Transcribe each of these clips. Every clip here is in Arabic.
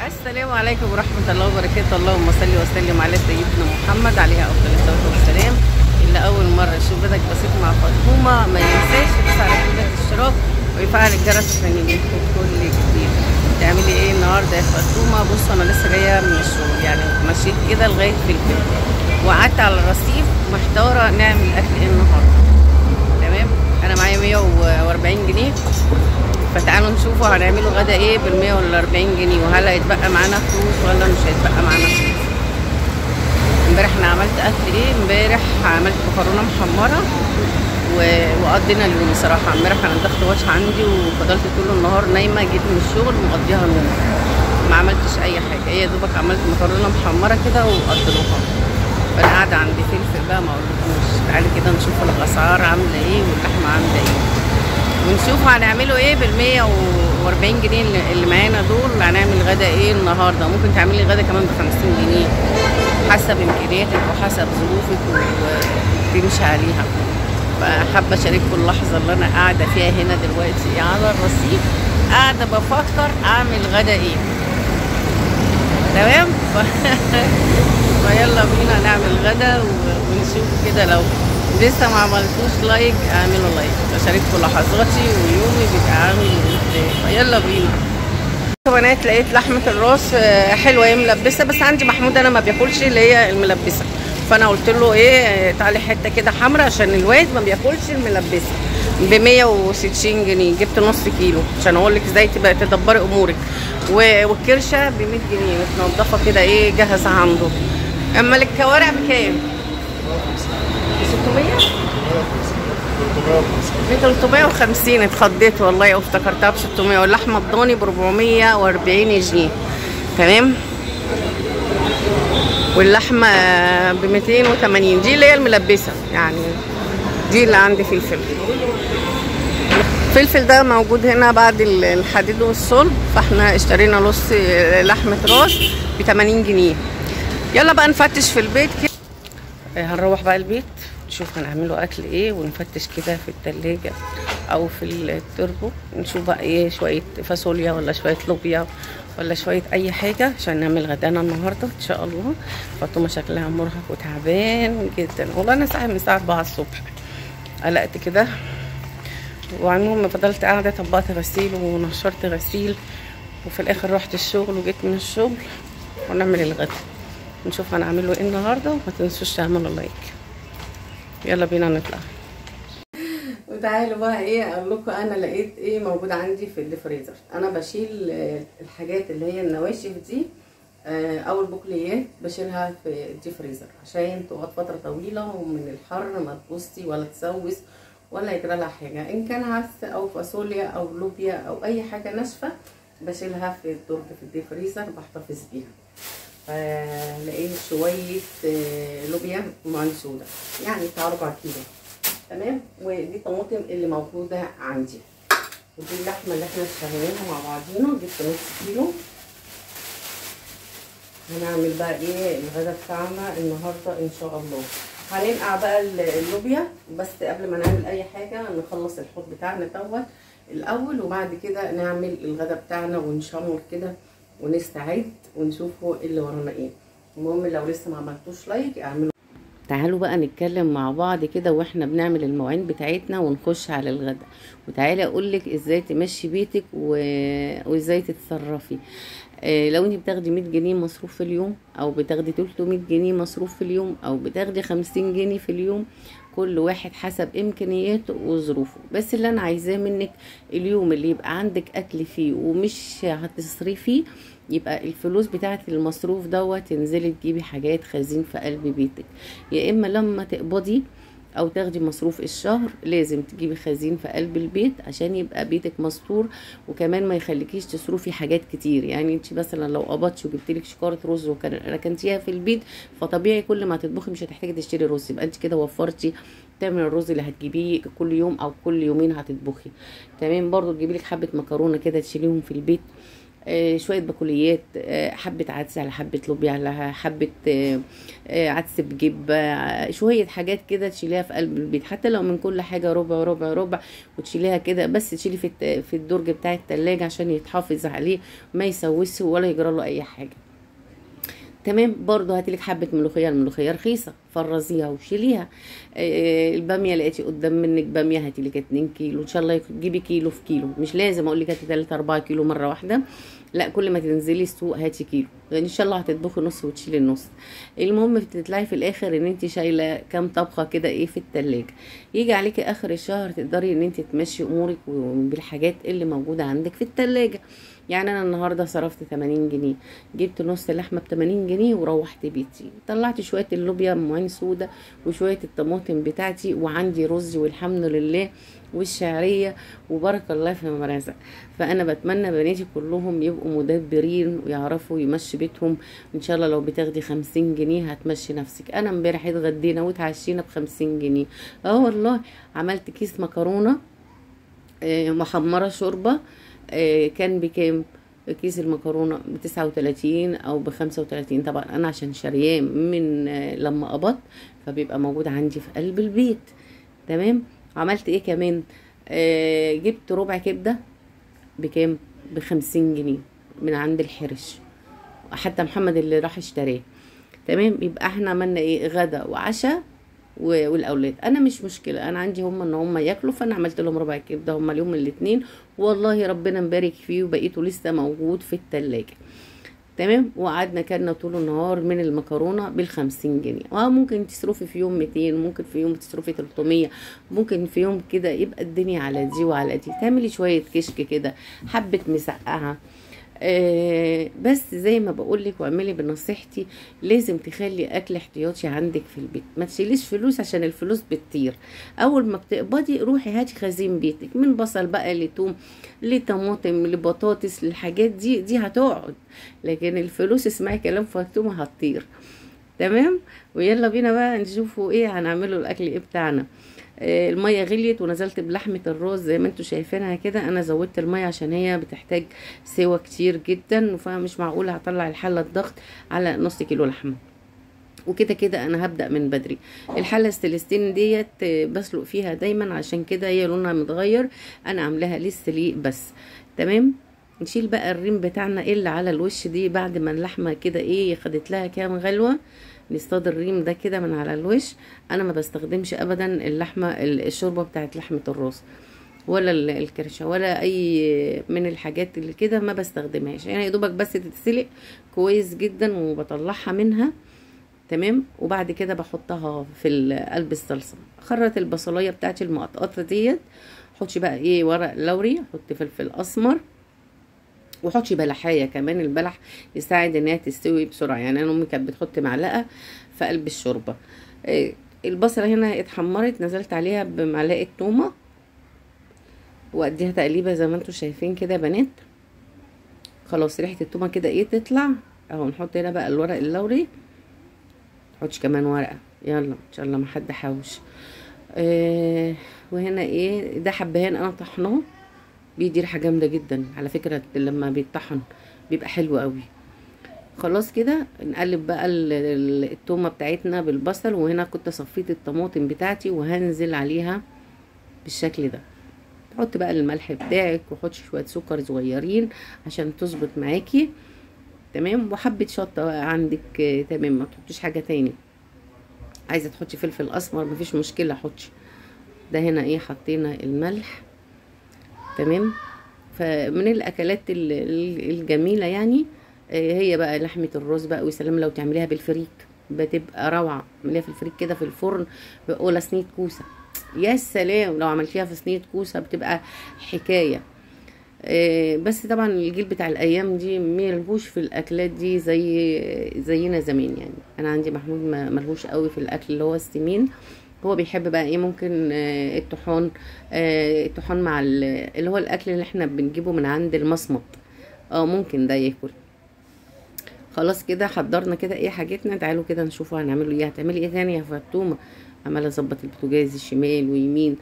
السلام عليكم ورحمة الله وبركاته. اللهم صل وسلم على سيدنا محمد عليه أفضل الصلاة والسلام. اللي أول مرة يشوف بدك بسيط مع فاطمة ما ينساش يدوس على كلمة الاشتراك ويفعل الجرس عشان يجيلكوا كل جديد. تعملي ايه النهارده يا فاطمة؟ بص أنا لسه جاية من الشغل، يعني مشيت كده لغاية فلفل وقعدت على الرصيف محتارة نعمل أكل ايه النهارده. تمام، أنا معايا 140 جنيه، فتعالوا نشوفوا هنعمله غدا ايه بال 140 جنيه، وهل هيتبقى معانا فلوس ولا مش هيتبقى معانا فلوس. امبارح انا عملت اكل ايه؟ امبارح عملت مكرونه محمره وقضينا اليوم. صراحه امبارح انا الضغط واش عندي وفضلت طول النهار نايمه، جيت من الشغل مقضيها نوم، ما عملتش اي حاجه، هي دوبك عملت مكرونه محمره كده وقضيناها. فانا قاعده عندي فلفل بقى ما اقولكوش. تعالي كده نشوف الاسعار عامله ايه واللحمه عامله ايه، ونشوف هنعمله ايه بال 140 جنيه اللي معانا دول. هنعمل غدا ايه النهارده؟ ممكن تعملي غدا كمان ب 50 جنيه حسب امكانياتك وحسب ظروفك وتمشي عليها. فحابه اشارككم اللحظه اللي انا قاعده فيها هنا دلوقتي على الرصيف، قاعده بفكر اعمل غدا ايه. تمام فيلا بينا نعمل غدا ونشوف كده. لو لسه ما عملتوش لايك اعملوا لايك، اشارككم لحظاتي ويومي بيبقى عامل ازاي. فيلا بينا. بنات لقيت لحمه الراس حلوه، هي ملبسه، بس عندي محمود انا ما بياكلش اللي هي الملبسه، فانا قلت له ايه تعالي حته كده حمراء عشان الواد ما بياكلش الملبسه. ب 160 جنيه جبت نص كيلو عشان اقول لك ازاي تبقى تدبري امورك. والكرشه ب 100 جنيه متنضفه كده ايه جاهزه عنده. اما الكوارع بكام؟ 600 ب 350. اتخضيت والله وافتكرتها ب 600. واللحمه الضاني ب 440 جنيه. تمام، واللحمه ب 280. دي اللي هي الملبسه، يعني دي اللي عندي في الفلفل ده موجود هنا بعد الحديد والصلب، فاحنا اشترينا نص لحمه راس ب 80 جنيه. يلا بقى نفتش في البيت كده. هنروح بقى البيت نشوف هنعمله اكل ايه، ونفتش كده في التلاجة او في التربو نشوف بقى ايه، شويه فاصوليا ولا شويه لوبيا ولا شويه اي حاجه عشان نعمل غدانا النهارده ان شاء الله. فاطمه شكلها مرهق وتعبان جدا والله. انا صاحي من الساعه 4 الصبح، قلقت كده. وعموما فضلت قاعده طبقت غسيل ونشرت غسيل، وفي الاخر رحت الشغل وجيت من الشغل ونعمل الغدا. نشوف هنعمله ايه النهارده، وما تنسوش تعملوا لايك. يلا بينا نطلع. وتعالوا بقى ايه اقول لكم انا لقيت ايه موجود عندي في الفريزر. انا بشيل الحاجات اللي هي النواشف دي او البقوليات بشيلها في الدي فريزر عشان تقعد فتره طويله ومن الحر ما تبصي ولا تسوس ولا يجرى لها حاجه. ان كان عدس او فاصوليا او لوبيا او اي حاجه ناشفه بشيلها في الدرج في الدي فريزر بحتفظ بيها. لقيت شويه لوبيا معلسوده يعني بتاع 4 كيلو. تمام، ودي طماطم اللي موجوده عندي، ودي اللحمه اللي احنا اشتريناها مع بعضينا جبت نص كيلو. هنعمل بقى ايه الغدا بتاعنا النهارده ان شاء الله. هننقع بقى اللوبيا، بس قبل ما نعمل اي حاجه نخلص الحوض بتاعنا دوت الاول، وبعد كده نعمل الغدا بتاعنا ونشمر كده ونستعد ونشوفوا اللي ورانا ايه. المهم لو لسه ما عملتوش لايك اعملوا. تعالوا بقى نتكلم مع بعض كده واحنا بنعمل المواعين بتاعتنا ونخش على الغدا. وتعالي اقولك ازاي تمشي بيتك وازاي تتصرفي. لو انت بتاخدي 100 جنيه مصروف في اليوم، او بتاخدي 300 جنيه مصروف في اليوم، او بتاخدي 50 جنيه في اليوم، كل واحد حسب امكانياته وظروفه. بس اللي انا عايزاه منك اليوم اللي يبقى عندك اكل فيه ومش هتصرفيه، يبقى الفلوس بتاعت المصروف دوت تنزلي تجيبي حاجات خزين في قلب بيتك. يا اما لما تقبضي او تاخدي مصروف الشهر لازم تجيبي خزين في قلب البيت عشان يبقى بيتك مستور، وكمان ما يخليكيش تصرفي حاجات كتير. يعني انت مثلا لو قبضتي وجبتلك شكاره رز وركنتيها في البيت، فطبيعي كل ما تطبخي مش هتحتاجي تشتري رز، يبقى انت كده وفرتي تمن الرز اللي هتجيبيه كل يوم او كل يومين هتطبخي. تمام، برضو تجيبي لك حبه مكرونه كده تشيليهم في البيت. شويه بقوليات، حبه عدس على حبه لوبيا على حبه عدس بجبه، شويه حاجات كده تشيليها في قلب البيت، حتى لو من كل حاجه ربع ربع ربع، وتشيليها كده، بس تشيلي في الدرج بتاع التلاجة عشان يتحافظ عليه ما يسوسه ولا يجرى له اي حاجه. تمام. برضو هاتلك حبه ملوخيه، الملوخيه رخيصه، فرزيها وشيليها. الباميه لقيتي قدام منك باميه، هاتلك 2 كيلو ان شاء الله، تجيبي كيلو في كيلو، مش لازم اقول لك هاتي 3 4 كيلو مره واحده، لا، كل ما تنزلي السوق هاتي كيلو، لان ان شاء الله هتطبخي نص وتشيلي النص. المهم بتطلعي في الاخر ان انت شايله كام طبخه كده ايه في التلاجة، يجي عليكي اخر الشهر تقدري ان انت تمشي امورك بالحاجات اللي موجوده عندك في التلاجة. يعني انا النهارده صرفت 80 جنيه، جبت نص لحمه ب 80 جنيه وروحت بيتي، طلعت شويه اللوبيا ام عين سودا وشويه الطماطم بتاعتي، وعندي رز والحمد لله، والشعريه، وبارك الله في مرزق. فانا بتمنى بناتي كلهم يبقوا مدبرين ويعرفوا يمشي بيتهم. ان شاء الله لو بتاخدي 50 جنيه هتمشي نفسك. انا امبارح اتغدينا واتعشينا ب50 جنيه. والله عملت كيس مكرونه محمره شوربه، كان بكام كيس المكرونه؟ ب39 او ب35. طبعا انا عشان شارياه من لما قبضت، فبيبقى موجود عندي في قلب البيت. تمام. عملت ايه كمان؟ جبت ربع كبده بكام؟ ب50 جنيه من عند الحرش، حتى محمد اللي راح اشتراه. تمام. يبقى احنا عملنا ايه؟ غدا وعشاء والاولاد. انا مش مشكله، انا عندي هم ان هم ياكلوا، فانا عملت لهم ربع كبده هم اليوم الاثنين، والله ربنا مبارك فيه، وبقيته لسه موجود في التلاجة. تمام. وقعدنا كلنا طول النهار من المكرونه بال50 جنيه. ممكن تصرفي في يوم 200، ممكن في يوم تصرفي 300، ممكن في يوم كده يبقى الدنيا على دي وعلى دي، تعملي شويه كشك كده، حبه مسقعه. بس زي ما بقولك، واعملي بنصيحتي، لازم تخلي اكل احتياطي عندك في البيت، ما تشيليش فلوس عشان الفلوس بتطير. اول ما بتقبضي روحي هاتي خزين بيتك، من بصل بقى لتوم لطماطم لبطاطس، الحاجات دي هتقعد، لكن الفلوس اسمعي كلام فاطمه هتطير. تمام. ويلا بينا بقى نشوفوا ايه هنعمله الاكل ايه بتاعنا. الميه غليت ونزلت بلحمه الراس زي ما انتوا شايفينها كده. انا زودت الميه عشان هي بتحتاج سوا كتير جدا، فمش معقوله هطلع الحله الضغط على نص كيلو لحمه. وكده كده انا هبدا من بدري. الحله السلستين ديت بسلق فيها دايما، عشان كده هي لونها متغير، انا عاملاها للسليق بس. تمام. نشيل بقى الريم بتاعنا اللي على الوش دي بعد ما اللحمه كده ايه خدت لها كام غلوه، نصطاد الريم ده كده من على الوش. انا ما بستخدمش ابدا اللحمه الشوربه بتاعت لحمه الراس، ولا الكرشه، ولا اي من الحاجات اللي كده، ما بستخدمهاش. يعني يا دوبك بس تتسلق كويس جدا وبطلعها منها. تمام. وبعد كده بحطها في قلب الصلصه. خرط البصلايه بتاعتي المقطقطه ديت، حطي بقى ايه ورق لوري، حطي فلفل اسمر، وحطي بلحايه كمان. البلح يساعد انها تستوي بسرعه. يعني انا امي كانت بتحط معلقه في قلب الشوربه. البصله هنا اتحمرت، نزلت عليها بمعلقه تومه واديها تقليبه زي ما انتم شايفين كده يا بنات. خلاص ريحه التومه كده ايه تطلع اهو. نحط هنا بقى الورق اللوري، نحطش كمان ورقه، يلا ان شاء الله ما حد حوش. وهنا ايه ده حبهان انا طحناه، بيدي ريحه جامده جدا على فكره، لما بيتطحن بيبقى حلو قوي. خلاص كده نقلب بقى التومه بتاعتنا بالبصل. وهنا كنت صفيت الطماطم بتاعتي وهنزل عليها بالشكل ده. تحط بقى الملح بتاعك، وحط شويه سكر صغيرين عشان تظبط معاكي. تمام. وحبه شطه عندك. تمام. ما تحطيش حاجه تاني. عايزه تحطي فلفل اسمر مفيش مشكله حطي. ده هنا ايه حطينا الملح. تمام. فمن الاكلات الجميله يعني هي بقى لحمه الراس بقى. وسلام لو تعمليها بالفريك بتبقى روعه. اعمليها في الفريك كده في الفرن، ولا صينيه كوسه، يا سلام لو عملتيها في صينيه كوسه بتبقى حكايه. بس طبعا الجيل بتاع الايام دي ملهوش في الاكلات دي زينا زمان. يعني انا عندي محمود ملهوش قوي في الاكل اللي هو السمين. هو بيحب بقى ايه ممكن الطحون مع اللي هو الاكل اللي احنا بنجيبه من عند المصمت. ممكن ده ياكل. خلاص كده حضرنا كده ايه حاجتنا. تعالوا كده نشوفوا هنعمله ايه. هتعملي ايه تاني يا فاطمه؟ عماله اظبط البوتاجاز شمال ويمين.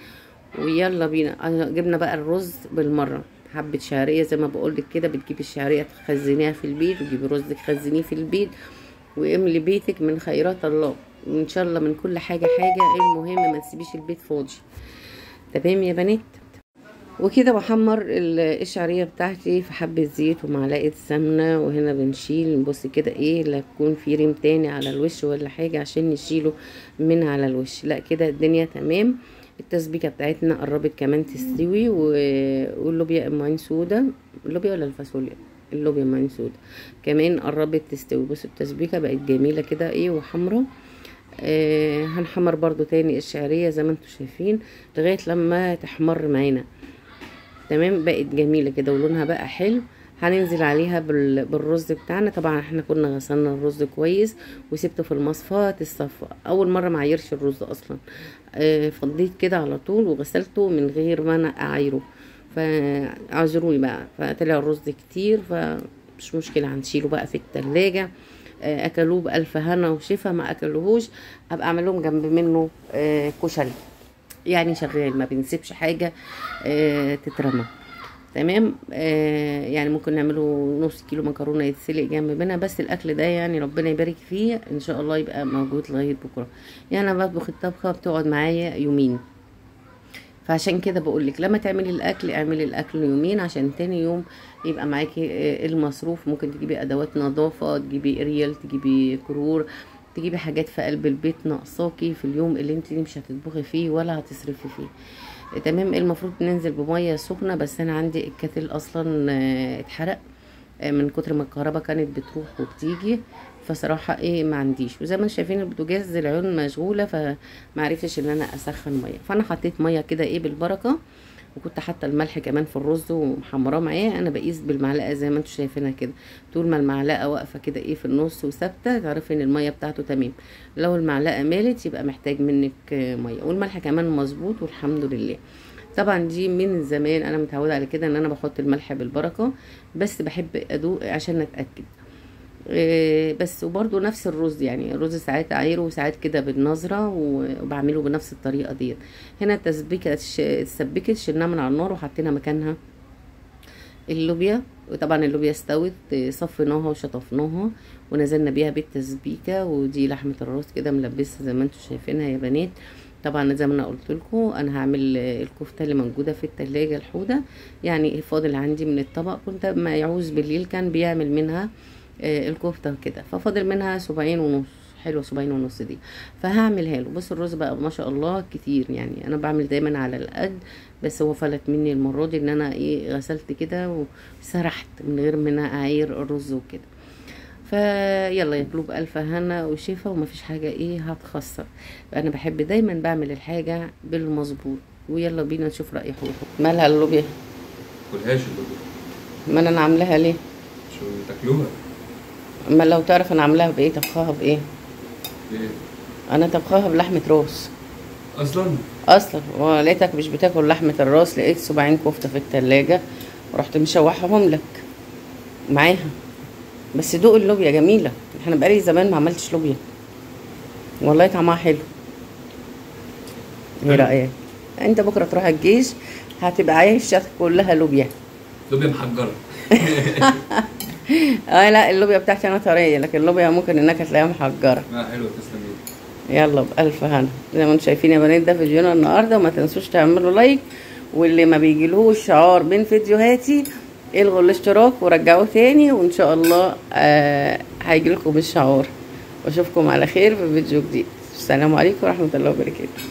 ويلا بينا. جبنا بقى الرز بالمره. حبه شعريه زي ما بقولك كده، بتجيبي الشعريه تخزنيها في البيت، وتجيبي رز تخزنيه في البيت، واملي بيتك من خيرات الله وان شاء الله من كل حاجه حاجه. المهم ما تسيبيش البيت فاضي. تمام يا بنات. وكده بحمر الشعريه بتاعتي في حبه زيت ومعلقه سمنه، وهنا بنشيل نبص كده ايه، لا يكون في ريم تاني على الوش ولا حاجه عشان نشيله من على الوش. لا كده الدنيا تمام. التسبيكه بتاعتنا قربت كمان تستوي، واللوبيا معين سودا، اللوبيا ولا الفاصوليا، اللوبيا معين سودا كمان قربت تستوي. بصوا التسبيكه بقت جميله كده ايه وحمرا. هنحمر برضو تاني الشعريه زي ما انتم شايفين لغايه لما تحمر معانا. تمام بقت جميله كده ولونها بقى حلو. هننزل عليها بالرز بتاعنا. طبعا احنا كنا غسلنا الرز كويس وسبته في المصفى تصفى. اول مره معايرش الرز اصلا، فضيت كده على طول وغسلته من غير ما انا اعايره، فاعذروني بقى. فطلع الرز كتير فمش مشكله، هنشيله بقى في التلاجة. اكلوه بألف هنا وشفا، ما اكلوهوش ابقى اعمل لهم جنب منه كشري، يعني شغال ما بنسيبش حاجه تترمى. تمام. يعني ممكن نعمله نص كيلو مكرونه يتسلق جنب منها. بس الاكل ده يعني ربنا يبارك فيه ان شاء الله يبقى موجود لغايه بكره. يعني انا بطبخ الطبخه بتقعد معايا يومين، فعشان كده بقولك لما تعملي الاكل اعملي الاكل يومين عشان تاني يوم يبقى معاكي المصروف. ممكن تجيبي ادوات نظافه، تجيبي اريال، تجيبي كرور، تجيبي حاجات في قلب البيت ناقصاكي في اليوم اللي انت مش هتطبخي فيه ولا هتصرفي فيه. تمام. المفروض ننزل بميه سخنه، بس انا عندي الكاتل اصلا اتحرق من كتر ما الكهرباء كانت بتروح وبتيجي، فصراحه ايه ما عنديش. وزي ما انتم شايفين البوتاجاز العيون مشغوله فما عرفتش ان انا اسخن ميه، فانا حطيت ميه كده ايه بالبركه. وكنت حاطه الملح كمان في الرز ومحمراه معاه. انا بقيس بالمعلقه زي ما انتم شايفينها كده، طول ما المعلقه واقفه كده ايه في النص وثابته تعرفي ان الميه بتاعته تمام. لو المعلقه مالت يبقى محتاج منك ميه. والملح كمان مظبوط والحمد لله. طبعا دي من زمان انا متعوده على كده ان انا بحط الملح بالبركه، بس بحب ادوق عشان اتاكد. بس وبرده نفس الرز، يعني الرز ساعات اعيره وساعات كده بالنظره وبعمله بنفس الطريقه ديت. هنا التسبيكه اتسبكت شلناها من على النار وحطينا مكانها اللوبيا. وطبعا اللوبيا استوت صفيناها وشطفناها ونزلنا بيها بالتسبيكه. ودي لحمه الراس كده ملبسه زي ما انتم شايفينها يا بنات. طبعا زي ما انا قلت لكم انا هعمل الكفته اللي موجوده في التلاجة الحوده، يعني فاضل عندي من الطبق. كنت ما يعوز بالليل كان بيعمل منها الكفته كده، ففاضل منها سبعين ونص. حلوه سبعين ونص دي، فهعملها له. بص الرز بقى ما شاء الله كتير، يعني انا بعمل دايما على القد، بس هو فلت مني المره دي ان انا ايه غسلت كده وسرحت من غير ما انا اعاير الرز وكده. فيلا ياكلوه بألف هنا وشفا ومفيش حاجه ايه هتخسر. انا بحب دايما بعمل الحاجه بالمظبوط. ويلا بينا نشوف رأي حوحو. مالها اللوبيا؟ كلهاش اللوبيا. ما انا عاملاها ليه؟ شو تاكلوها؟ اما لو تعرف انا عاملاها بايه، طبخاها بايه؟ ايه؟ انا طبخاها بلحمه راس اصلا ولقيتك مش بتاكل لحمه الراس، لقيت سبعين كفته في التلاجة ورحت مشوحهم لك معاها. بس دوق اللوبيا جميله، احنا بقالي زمان ما عملتش لوبيا والله طعمها حلو. ايه رايك؟ انت بكره تروح الجيش هتبقى عايشه كلها لوبيا محجره. لا اللوبيا بتاعتي انا طريه، لكن اللوبيا ممكن انك تلاقيها محجره. حلوه تسلمي. يلا بألف هنا. زي ما انتم شايفين يا بنات ده فيديونا النهارده، وما تنسوش تعملوا لايك، واللي ما بيجيلهوش شعار من فيديوهاتي الغوا الاشتراك ورجعوه تاني، وان شاء الله هيجيلكم الشعار. واشوفكم على خير في فيديو جديد. السلام عليكم ورحمه الله وبركاته.